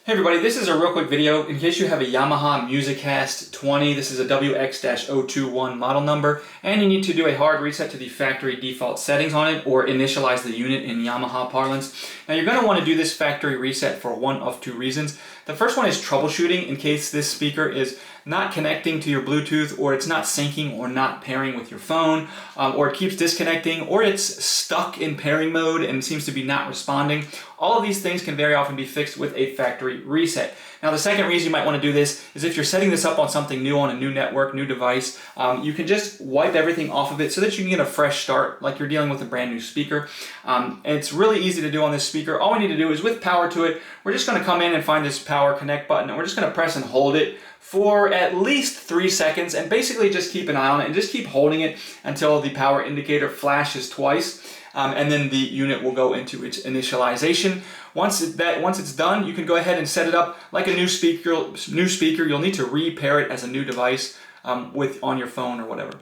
Hey everybody, this is a real quick video in case you have a Yamaha MusicCast 20. This is a WX-021 model number, and you need to do a hard reset to the factory default settings on it, or initialize the unit in Yamaha parlance. Now you're going to want to do this factory reset for one of two reasons. The first one is troubleshooting, in case this speaker is not connecting to your Bluetooth, or it's not syncing or not pairing with your phone, or it keeps disconnecting, or it's stuck in pairing mode and seems to be not responding. All of these things can very often be fixed with a factory reset. Now the second reason you might want to do this is if you're setting this up on something new, on a new network, new device, you can just wipe everything off of it so that you can get a fresh start like you're dealing with a brand new speaker. And it's really easy to do on this speaker. All we need to do is, with power to it, we're just going to come in and find this power connect button, and we're just going to press and hold it for at least 3 seconds, and basically just keep an eye on it and just keep holding it until the power indicator flashes twice. And then the unit will go into its initialization. Once it's done, you can go ahead and set it up like a new speaker. You'll need to repair it as a new device on your phone or whatever.